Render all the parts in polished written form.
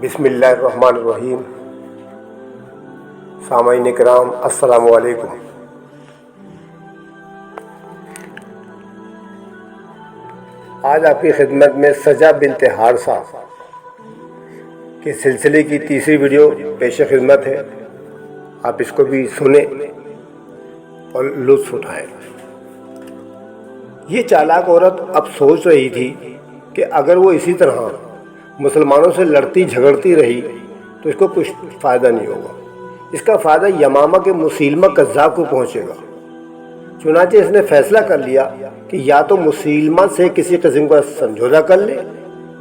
بسم اللہ الرحمن الرحیم۔ سامعین کرام السلام علیکم۔ آج آپ کی خدمت میں سجا بنت حارثہ کے سلسلے کی تیسری ویڈیو پیش خدمت ہے۔ آپ اس کو بھی سنیں اور لطف اٹھائیں۔ یہ چالاک عورت اب سوچ رہی تھی کہ اگر وہ اسی طرح مسلمانوں سے لڑتی جھگڑتی رہی تو اس کو کچھ فائدہ نہیں ہوگا۔ اس کا فائدہ یمامہ کے مسیلمہ کذاب کو پہنچے گا۔ چنانچہ اس نے فیصلہ کر لیا کہ یا تو مسیلمہ سے کسی قسم کا سمجھوتا کر لے،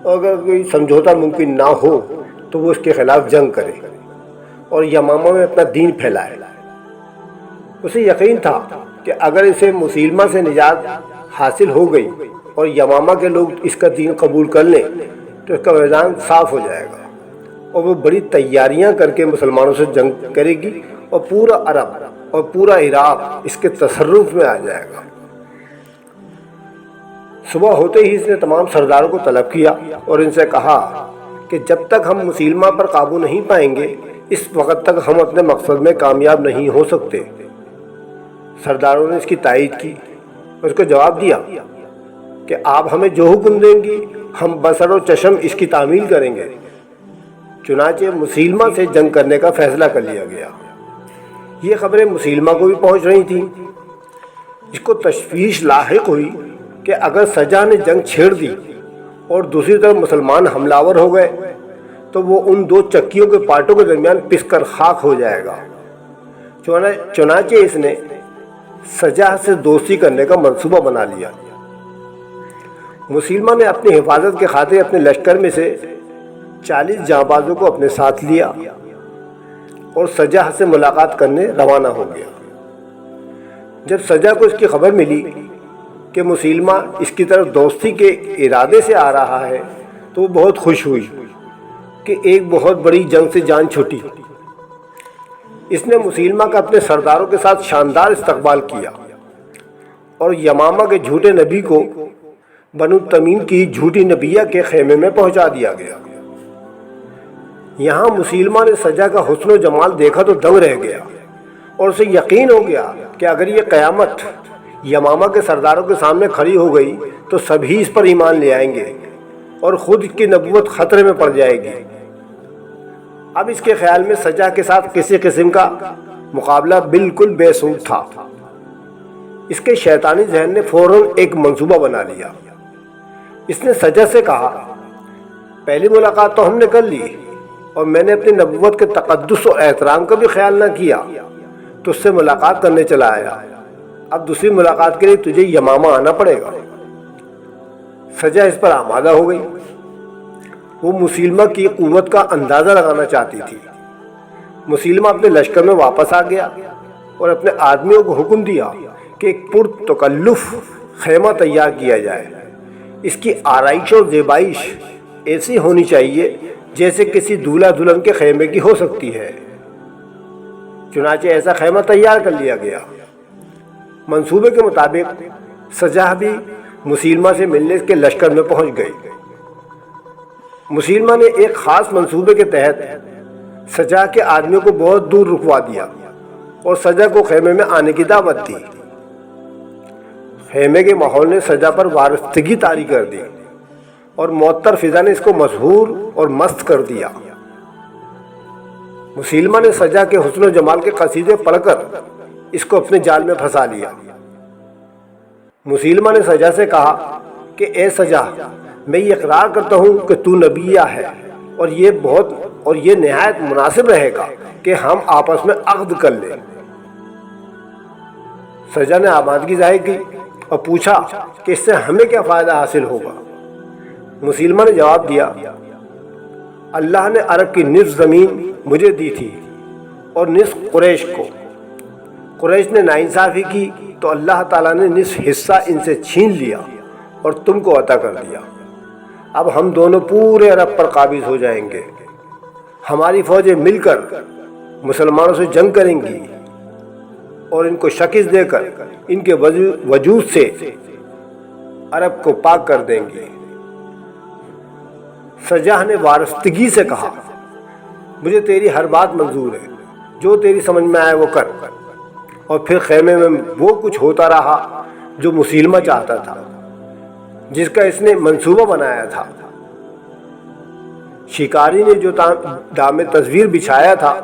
اور اگر کوئی سمجھوتا ممکن نہ ہو تو وہ اس کے خلاف جنگ کرے اور یمامہ میں اپنا دین پھیلائے۔ اسے یقین تھا کہ اگر اسے مسیلمہ سے نجات حاصل ہو گئی اور یمامہ کے لوگ اس کا دین قبول کر لیں تو اس کا میدان صاف ہو جائے گا اور وہ بڑی تیاریاں کر کے مسلمانوں سے جنگ کرے گی اور پورا عرب اور پورا عراق اس کے تصرف میں آ جائے گا۔ صبح ہوتے ہی اس نے تمام سرداروں کو طلب کیا اور ان سے کہا کہ جب تک ہم مسلمہ پر قابو نہیں پائیں گے اس وقت تک ہم اپنے مقصد میں کامیاب نہیں ہو سکتے۔ سرداروں نے اس کی تائید کی اور اس کو جواب دیا کہ آپ ہمیں جو حکم دیں گی ہم بصر و چشم اس کی تعمیل کریں گے۔ چنانچہ مسیلمہ سے جنگ کرنے کا فیصلہ کر لیا گیا۔ یہ خبریں مسیلمہ کو بھی پہنچ رہی تھیں۔ اس کو تشویش لاحق ہوئی کہ اگر سجا نے جنگ چھیڑ دی اور دوسری طرف مسلمان حملہ آور ہو گئے تو وہ ان دو چکیوں کے پارٹوں کے درمیان پس کر خاک ہو جائے گا۔ چنانچہ اس نے سجا سے دوستی کرنے کا منصوبہ بنا لیا۔ مسلمہ نے اپنی حفاظت کے خاطر اپنے لشکر میں سے 40 جانبازوں کو اپنے ساتھ لیا اور سجا سے ملاقات کرنے روانہ ہو گیا۔ جب سجا کو اس کی خبر ملی کہ مسلمہ اس کی طرف دوستی کے ارادے سے آ رہا ہے تو وہ بہت خوش ہوئی کہ ایک بہت بڑی جنگ سے جان چھوٹی۔ اس نے مسلمہ کا اپنے سرداروں کے ساتھ شاندار استقبال کیا اور یمامہ کے جھوٹے نبی کو بنو تمیم کی جھوٹی نبیہ کے خیمے میں پہنچا دیا گیا۔ یہاں مسلمہ نے سجا کا حسن و جمال دیکھا تو دنگ رہ گیا اور اسے یقین ہو گیا کہ اگر یہ قیامت یمامہ کے سرداروں کے سامنے کھڑی ہو گئی تو سبھی اس پر ایمان لے آئیں گے اور خود کی نبوت خطرے میں پڑ جائے گی۔ اب اس کے خیال میں سجا کے ساتھ کسی قسم کا مقابلہ بالکل بے سود تھا۔ اس کے شیطانی ذہن نے فوراً ایک منصوبہ بنا لیا۔ اس نے سجا سے کہا پہلی ملاقات تو ہم نے کر لی اور میں نے اپنی نبوت کے تقدس و احترام کا بھی خیال نہ کیا تو اس سے ملاقات کرنے چلا آیا۔ اب دوسری ملاقات کے لیے تجھے یمامہ آنا پڑے گا۔ سجا اس پر آمادہ ہو گئی۔ وہ مسلمہ کی قوت کا اندازہ لگانا چاہتی تھی۔ مسلمہ اپنے لشکر میں واپس آ گیا اور اپنے آدمیوں کو حکم دیا کہ ایک پرتکلف خیمہ تیار کیا جائے۔ اس کی آرائش اور زیبائش ایسی ہونی چاہیے جیسے کسی دولہا دلہن کے خیمے کی ہو سکتی ہے۔ چنانچہ ایسا خیمہ تیار کر لیا گیا۔ منصوبے کے مطابق سجا بھی مسلمہ سے ملنے کے لشکر میں پہنچ گئی۔ مسلمہ نے ایک خاص منصوبے کے تحت سجا کے آدمیوں کو بہت دور رکوا دیا اور سجا کو خیمے میں آنے کی دعوت دی۔ خیمے کے ماحول نے سجا پر وارفتگی طاری کر دی اور معطر فضا نے اس کو مسحور اور مست کر دیا۔ مسلمہ نے سجا کے حسن و جمال کے قصیدے پڑھ کر اس کو اپنے جال میں پھنسا لیا۔ مسلمہ نے سجا سے کہا کہ اے سجا، میں یہ اقرار کرتا ہوں کہ تو نبیہ ہے اور یہ نہایت مناسب رہے گا کہ ہم آپس میں عقد کر لیں۔ سجا نے آمادگی ظاہر کی اور پوچھا کہ اس سے ہمیں کیا فائدہ حاصل ہوگا۔ مسلمہ نے جواب دیا اللہ نے عرب کی نصف زمین مجھے دی تھی اور نصف قریش کو۔ قریش نے ناانصافی کی تو اللہ تعالیٰ نے نصف حصہ ان سے چھین لیا اور تم کو عطا کر دیا۔ اب ہم دونوں پورے عرب پر قابض ہو جائیں گے۔ ہماری فوجیں مل کر مسلمانوں سے جنگ کریں گی اور ان کو شکست دے کر ان کے وجود سے عرب کو پاک کر دیں گے۔ سجح نے وارستگی سے کہا مجھے تیری ہر بات منظور ہے، جو تیری سمجھ میں آئے وہ کر۔ اور پھر خیمے میں وہ کچھ ہوتا رہا جو مسیلمہ چاہتا تھا، جس کا اس نے منصوبہ بنایا تھا۔ شکاری نے جو دام تصویر بچھایا تھا،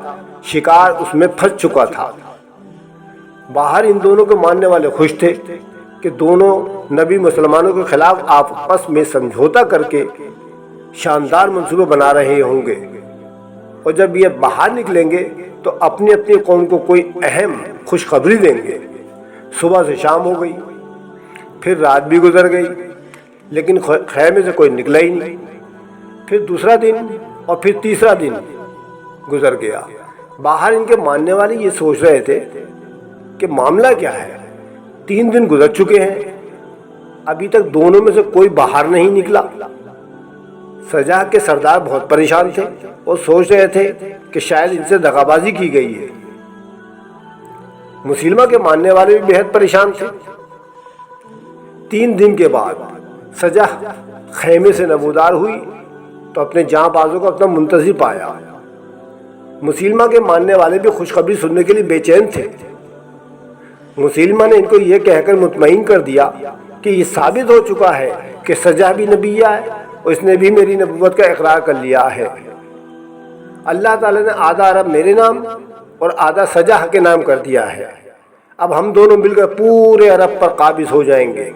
شکار اس میں پھنس چکا تھا۔ باہر ان دونوں کے ماننے والے خوش تھے کہ دونوں نبی مسلمانوں کے خلاف آپس میں سمجھوتا کر کے شاندار منصوبے بنا رہے ہوں گے، اور جب یہ باہر نکلیں گے تو اپنی اپنی قوم کو کوئی اہم خوشخبری دیں گے۔ صبح سے شام ہو گئی، پھر رات بھی گزر گئی، لیکن خیمے سے کوئی نکلا ہی نہیں۔ پھر دوسرا دن اور پھر تیسرا دن گزر گیا۔ باہر ان کے ماننے والے یہ سوچ رہے تھے کہ معاملہ کیا ہے، 3 دن گزر چکے ہیں، ابھی تک دونوں میں سے کوئی باہر نہیں نکلا۔ سجح کے سردار بہت پریشان تھے اور سوچ رہے تھے کہ شاید ان سے دغا بازی کی گئی ہے۔ مسلمہ کے ماننے والے بھی بہت پریشان تھے۔ 3 دن کے بعد سجح خیمے سے نمودار ہوئی تو اپنے جاں بازوں کو اپنا منتظر پایا۔ مسلمہ کے ماننے والے بھی خوشخبری سننے کے لیے بے چین تھے۔ مسلمہ نے ان کو یہ کہہ کر مطمئن کر دیا کہ یہ ثابت ہو چکا ہے کہ سجح بھی نبی ہے اور اس نے بھی میری نبوت کا اقرار کر لیا ہے۔ اللہ تعالیٰ نے آدھا عرب میرے نام اور آدھا سجح کے نام کر دیا ہے۔ اب ہم دونوں مل کر پورے عرب پر قابض ہو جائیں گے۔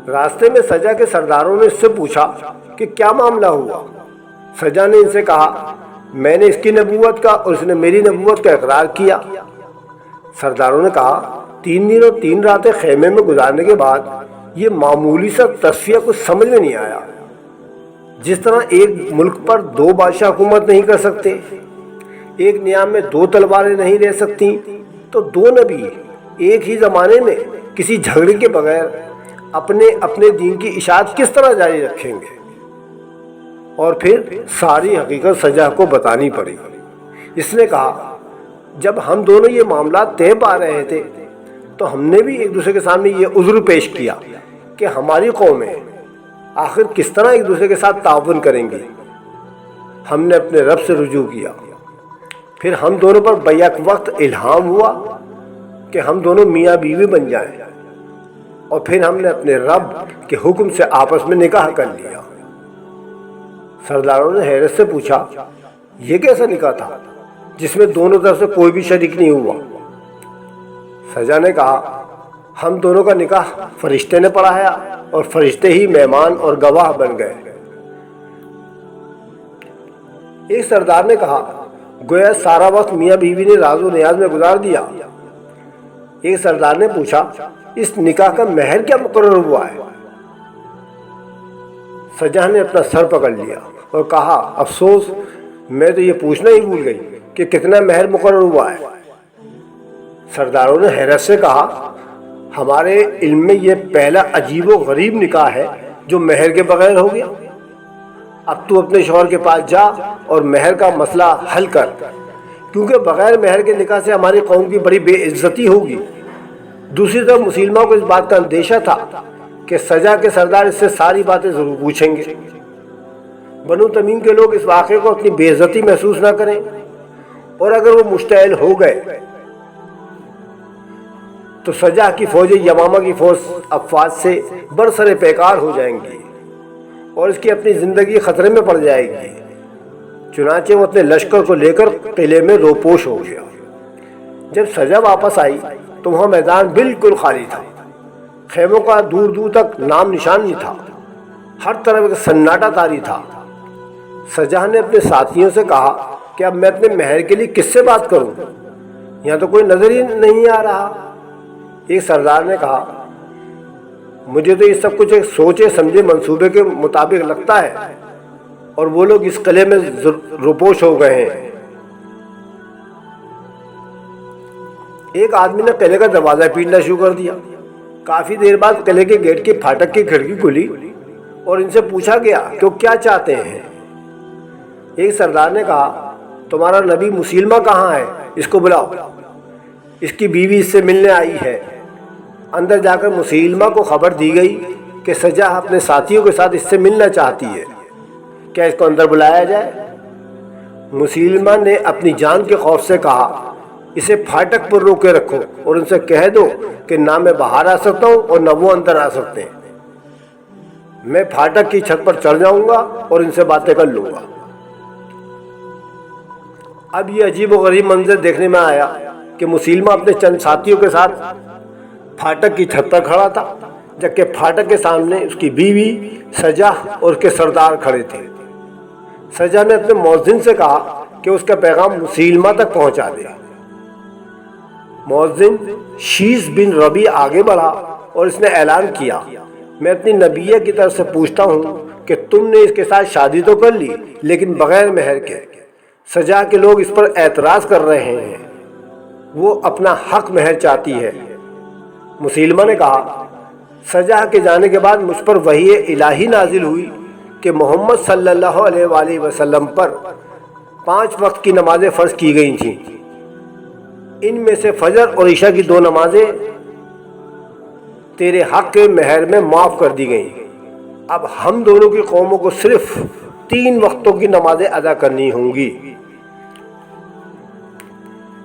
راستے میں سجح کے سرداروں نے اس سے پوچھا کہ کیا معاملہ ہوا۔ سجح نے ان سے کہا میں نے اس کی نبوت کا اور اس نے میری نبوت کا اقرار کیا۔ سرداروں نے کہا 3 دن اور 3 راتیں خیمے میں گزارنے کے بعد یہ معمولی سا تصفیہ کچھ سمجھ میں نہیں آیا۔ جس طرح ایک ملک پر 2 بادشاہ حکومت نہیں کر سکتے، ایک نیام میں 2 تلواریں نہیں رہ سکتی، تو 2 نبی ایک ہی زمانے میں کسی جھگڑے کے بغیر اپنے دین کی اشاعت کس طرح جاری رکھیں گے۔ اور پھر ساری حقیقت سجح کو بتانی پڑی۔ اس نے کہا جب ہم دونوں یہ معاملات طے پا رہے تھے تو ہم نے بھی ایک دوسرے کے سامنے یہ عذر پیش کیا کہ ہماری قومیں آخر کس طرح ایک دوسرے کے ساتھ تعاون کریں گی۔ ہم نے اپنے رب سے رجوع کیا، پھر ہم دونوں پر بیک وقت الہام ہوا کہ ہم دونوں میاں بیوی بن جائیں، اور پھر ہم نے اپنے رب کے حکم سے آپس میں نکاح کر لیا۔ سرداروں نے حیرت سے پوچھا یہ کیسا نکاح تھا جس میں دونوں طرف سے کوئی بھی شریک نہیں ہوا؟ سجح نے کہا ہم دونوں کا نکاح فرشتے نے پڑھایا اور فرشتے ہی مہمان اور گواہ بن گئے۔ ایک سردار نے کہا گویا سارا وقت میاں بیوی نے راز و نیاز میں گزار دیا۔ ایک سردار نے پوچھا اس نکاح کا مہر کیا مقرر ہوا ہے؟ سجح نے اپنا سر پکڑ لیا اور کہا افسوس، میں تو یہ پوچھنا ہی بھول گئی کہ کتنا مہر مقرر ہوا ہے۔ سرداروں نے حیرت سے کہا ہمارے علم میں یہ پہلا عجیب و غریب نکاح ہے جو مہر کے بغیر ہو گیا۔ اب تو اپنے شوہر کے پاس جا اور مہر کا مسئلہ حل کر، کیونکہ بغیر مہر کے نکاح سے ہماری قوم کی بڑی بے عزتی ہوگی۔ دوسری طرف مسلمانوں کو اس بات کا اندیشہ تھا کہ سجح کے سردار اس سے ساری باتیں ضرور پوچھیں گے۔ بنو تمیم کے لوگ اس واقعے کو اپنی بے عزتی محسوس نہ کریں، اور اگر وہ مشتعل ہو گئے تو سجح کی فوج یمامہ کی افواج سے برسر پیکار ہو جائیں گی اور اس کی اپنی زندگی خطرے میں پڑ جائے گی۔ چنانچہ وہ اپنے لشکر کو لے کر قلعے میں روپوش ہو گیا۔ جب سجح واپس آئی تو وہاں میدان بالکل خالی تھا، خیموں کا دور دور تک نام نشان نہیں تھا، ہر طرف ایک سناٹا طاری تھا۔ سجح نے اپنے ساتھیوں سے کہا کہ اب میں اپنے مہر کے لیے کس سے بات کروں، یہاں تو کوئی نظر ہی نہیں آ رہا۔ ایک سردار نے کہا مجھے تو یہ سب کچھ ایک سوچے سمجھے منصوبے کے مطابق لگتا ہے، اور وہ لوگ اس قلعے میں روپوش ہو گئے ہیں۔ ایک آدمی نے قلعے کا دروازہ پیٹنا شروع کر دیا۔ کافی دیر بعد قلعے کے گیٹ کے پھاٹک کی کھڑکی کھلی اور ان سے پوچھا گیا کہ وہ کیا چاہتے ہیں۔ ایک سردار نے کہا تمہارا نبی مسلمہ کہاں ہے، اس کو بلاؤ، اس کی بیوی اس سے ملنے آئی ہے۔ اندر جا کر مسلمہ کو خبر دی گئی کہ سجا اپنے ساتھیوں کے ساتھ اس سے ملنا چاہتی ہے، کیا اس کو اندر بلایا جائے؟ مسیلمہ نے اپنی جان کے خوف سے کہا، اسے پھاٹک پر روکے رکھو اور ان سے کہہ دو کہ نہ میں باہر آ سکتا ہوں اور نہ وہ اندر آ سکتے ہیں۔ میں پھاٹک کی چھت پر چڑھ جاؤں گا اور ان سے باتیں کر لوں گا۔ اب یہ عجیب و غریب منظر دیکھنے میں آیا کہ مسیلمہ اپنے چند ساتھیوں کے ساتھ پھاٹک کی چھت پر کھڑا تھا، جبکہ پھاٹک کے سامنے اس کی بیوی سجا اور اس کے سردار کھڑے تھے۔ سجا نے اپنے مؤذن سے کہا کہ اس کا پیغام مسیلمہ تک پہنچا دے۔ مؤذن شیس بن ربی آگے بڑھا اور اس نے اعلان کیا، میں اپنی نبیہ کی طرف سے پوچھتا ہوں کہ تم نے اس کے ساتھ شادی تو کر لی لیکن بغیر مہر کے۔ سجا کے لوگ اس پر اعتراض کر رہے ہیں، وہ اپنا حق مہر چاہتی ہے۔ مسیلمہ نے کہا، سجا کے جانے کے بعد مجھ پر وحی الہی نازل ہوئی کہ محمد صلی اللہ علیہ وآلہ وسلم پر 5 وقت کی نمازیں فرض کی گئی تھیں، ان میں سے فجر اور عشاء کی 2 نمازیں تیرے حق کے مہر میں معاف کر دی گئیں۔ اب ہم دونوں کی قوموں کو صرف 3 وقتوں کی نمازیں ادا کرنی ہوں گی،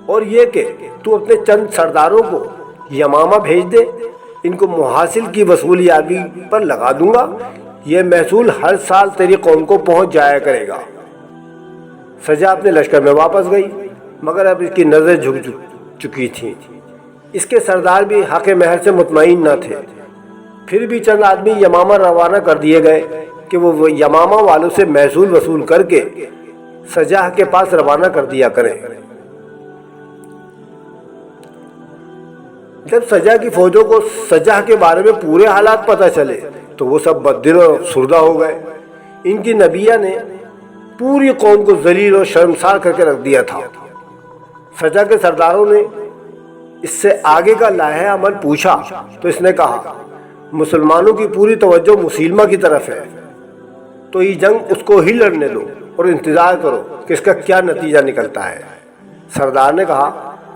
اور یہ کہ تو اپنے چند سرداروں کو یمامہ بھیج دے، ان کو محاصل کی وصولیابی پر لگا دوں گا، یہ محصول ہر سال تیری قوم کو پہنچ جایا کرے گا۔ سجا اپنے لشکر میں واپس گئی، مگر اب اس کی نظر جھک چکی تھی۔ اس کے سردار بھی حق مہر سے مطمئن نہ تھے۔ پھر بھی چند آدمی یمامہ روانہ کر دیے گئے کہ وہ یمامہ والوں سے محصول وصول کر کے سجا کے پاس روانہ کر دیا کریں۔ جب سجا کی فوجوں کو سجا کے بارے میں پورے حالات پتہ چلے تو وہ سب بددل اور افسردہ ہو گئے۔ ان کی نبیہ نے پوری قوم کو ذلیل اور شرمسار کر کے رکھ دیا تھا۔ سجا کے سرداروں نے اس سے آگے کا لائحہ عمل پوچھا تو اس نے کہا، مسلمانوں کی پوری توجہ مسیلمہ کی طرف ہے، تو یہ جنگ اس کو ہی لڑنے دو اور انتظار کرو کہ اس کا کیا نتیجہ نکلتا ہے۔ سردار نے کہا،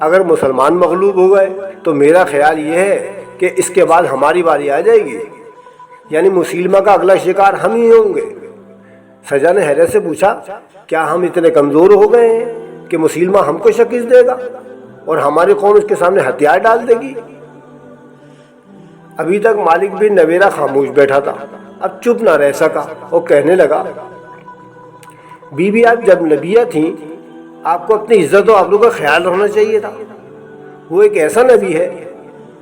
اگر مسلمان مغلوب ہو گئے تو میرا خیال یہ ہے کہ اس کے بعد ہماری باری آ جائے گی، یعنی مسیلمہ کا اگلا شکار ہم ہی ہوں گے۔ سجا نے حیرت سے پوچھا، کیا ہم اتنے کمزور ہو گئے ہیں کہ مسیلمہ ہم کو شکست دے گا اور ہماری قوم اس کے سامنے ہتھیار ڈال دے گی؟ ابھی تک مالک بن نویرہ خاموش بیٹھا تھا، اب چپ نہ رہ سکا اور کہنے لگا، بی بی آپ جب نبیہ تھیں آپ کو اپنی عزت و آبرو کا خیال رکھنا چاہیے تھا۔ وہ ایک ایسا نبی ہے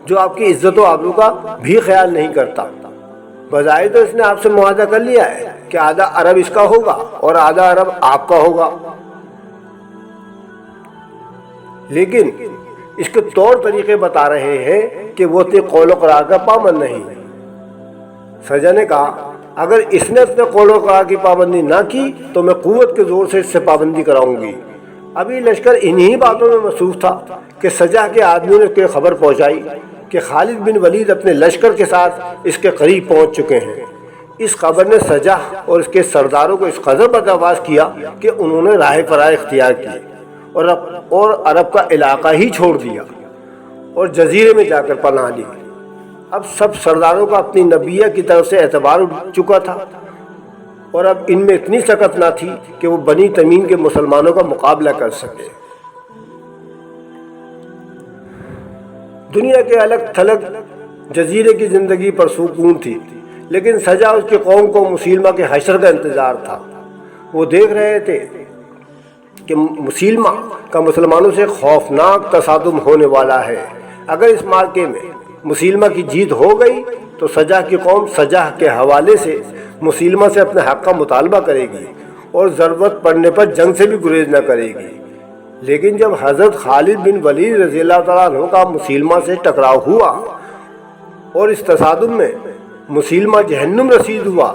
جو آپ کی عزت و آبرو کا بھی خیال نہیں کرتا۔ بظاہر تو اس نے آپ سے معاہدہ کر لیا ہے کہ آدھا عرب اس کا ہوگا اور آدھا عرب آپ کا ہوگا، لیکن اس کے طور طریقے بتا رہے ہیں کہ وہ اپنے قول و قرار کا پابند نہیں۔ سجا نے کہا، اگر اس نے اپنے قول و قرار کی پابندی نہ کی تو میں قوت کے زور سے اس سے پابندی کراؤں گی۔ ابھی لشکر انہی باتوں میں مصروف تھا کہ سجا کے آدمیوں نے اس کو خبر پہنچائی کہ خالد بن ولید اپنے لشکر کے ساتھ اس کے قریب پہنچ چکے ہیں۔ اس خبر نے سجا اور اس کے سرداروں کو اس قدر بدحواس کیا کہ انہوں نے راہ فرار اختیار کی اور عرب کا علاقہ ہی چھوڑ دیا اور جزیرے میں جا کر پناہ لی۔ اب سب سرداروں کا اپنی نبیہ کی طرف سے اعتبار اٹھ چکا تھا اور اب ان میں اتنی طاقت نہ تھی کہ وہ بنی تمیم کے مسلمانوں کا مقابلہ کر سکے۔ دنیا کے الگ تھلگ جزیرے کی زندگی پرسکون تھی، لیکن سجا اس کی قوم کو مسیلمہ کے حشر کا انتظار تھا۔ وہ دیکھ رہے تھے کہ مسیلمہ کا مسلمانوں سے خوفناک تصادم ہونے والا ہے۔ اگر اس معرکے میں مسیلمہ کی جیت ہو گئی تو سجا کی قوم سجا کے حوالے سے مسیلمہ سے اپنے حق کا مطالبہ کرے گی اور ضرورت پڑنے پر جنگ سے بھی گریز نہ کرے گی۔ لیکن جب حضرت خالد بن ولید رضی اللہ تعالیٰ عنہ کا مسیلمہ سے ٹکراؤ ہوا اور اس تصادم میں مسیلمہ جہنم رسید ہوا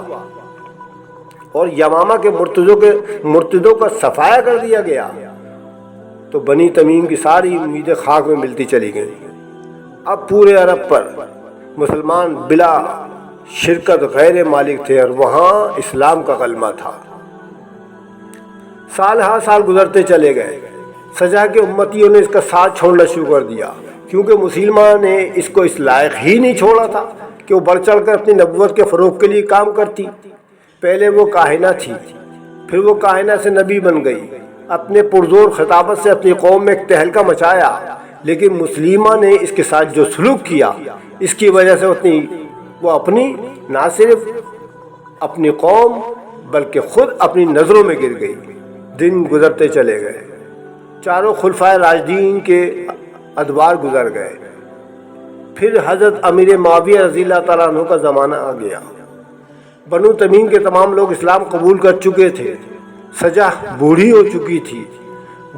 اور یمامہ کے مرتدوں کا صفایا کر دیا گیا تو بنی تمیم کی ساری امیدیں خاک میں ملتی چلی گئیں۔ اب پورے عرب پر مسلمان بلا شرکت غیر مالک تھے اور وہاں اسلام کا غلبہ تھا۔ سال ہر سال گزرتے چلے گئے، سجا کے امتیوں نے اس کا ساتھ چھوڑنا شروع کر دیا، کیونکہ مسلمہ نے اس کو اس لائق ہی نہیں چھوڑا تھا کہ وہ بڑھ چڑھ کر اپنی نبوت کے فروغ کے لیے کام کرتی۔ پہلے وہ کاہنہ تھی، پھر وہ کاہنہ سے نبی بن گئی، اپنے پرزور خطابت سے اپنی قوم میں ایک تہلکہ مچایا، لیکن مسلمہ نے اس کے ساتھ جو سلوک کیا اس کی وجہ سے وہ اپنی نہ صرف اپنی قوم بلکہ خود اپنی نظروں میں گر گئی۔ دن گزرتے چلے گئے، چاروں خلفائے راشدین کے ادوار گزر گئے، پھر حضرت امیر معاویہ رضی اللہ تعالیٰ عنہ کا زمانہ آ گیا۔ بنو تمیم کے تمام لوگ اسلام قبول کر چکے تھے، سجا بوڑھی ہو چکی تھی۔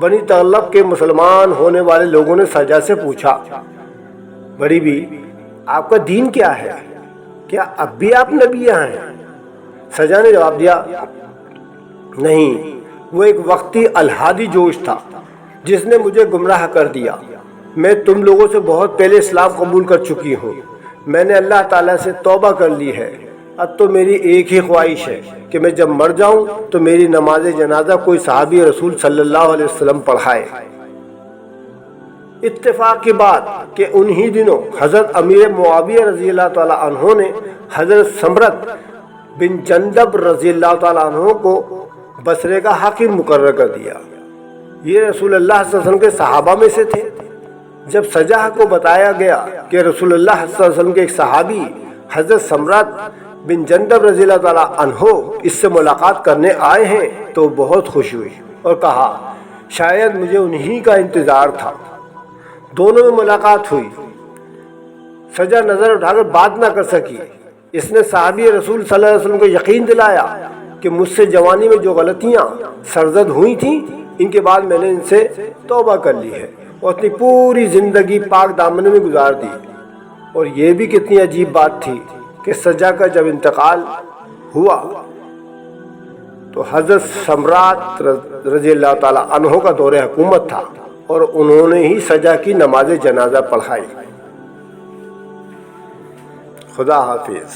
بنی تغلب کے مسلمان ہونے والے لوگوں نے سجا سے پوچھا، بڑی بی آپ کا دین کیا ہے؟ کیا اب بھی آپ نبی یہاں ہیں؟ سجا نے جواب دیا، نہیں، وہ ایک وقتی الہادی جوش تھا جس نے مجھے گمراہ کر دیا۔ میں تم لوگوں سے بہت پہلے اسلام قبول کر چکی ہوں، میں نے اللہ تعالیٰ سے توبہ کر لی ہے۔ اب تو میری ایک ہی خواہش ہے کہ میں جب مر جاؤں تو میری نماز جنازہ کوئی صحابی رسول صلی اللہ علیہ وسلم پڑھائے۔ اتفاق کی بات کہ انہی دنوں حضرت امیر معاویہ رضی اللہ تعالیٰ عنہ نے حضرت سمرت بن جندب رضی اللہ تعالیٰ عنہ کو بصرے کا حاکم مقرر کر دیا۔ یہ رسول اللہ صلی اللہ علیہ وسلم کے صحابہ میں سے تھے۔ جب سجا کو بتایا گیا کہ رسول اللہ صلی اللہ علیہ وسلم کے ایک صحابی حضرت سمرت بن جندب رضی اللہ تعالیٰ عنہ اس سے ملاقات کرنے آئے ہیں تو بہت خوشی ہوئی اور کہا شاید مجھے انہی کا انتظار تھا۔ دونوں میں ملاقات ہوئی۔ سجا نظر اٹھا کر بات نہ کر سکی۔ اس نے صحابی رسول صلی اللہ علیہ وسلم کو یقین دلایا کہ مجھ سے جوانی میں جو غلطیاں سرزد ہوئی تھیں ان کے بعد میں نے ان سے توبہ کر لی ہے اور اپنی پوری زندگی پاک دامن میں گزار دی۔ اور یہ بھی کتنی عجیب بات تھی کہ سجا کا جب انتقال ہوا تو حضرت سمرات رضی اللہ تعالیٰ عنہ کا دور حکومت تھا اور انہوں نے ہی سجا کی نماز جنازہ پڑھائی۔ خدا حافظ۔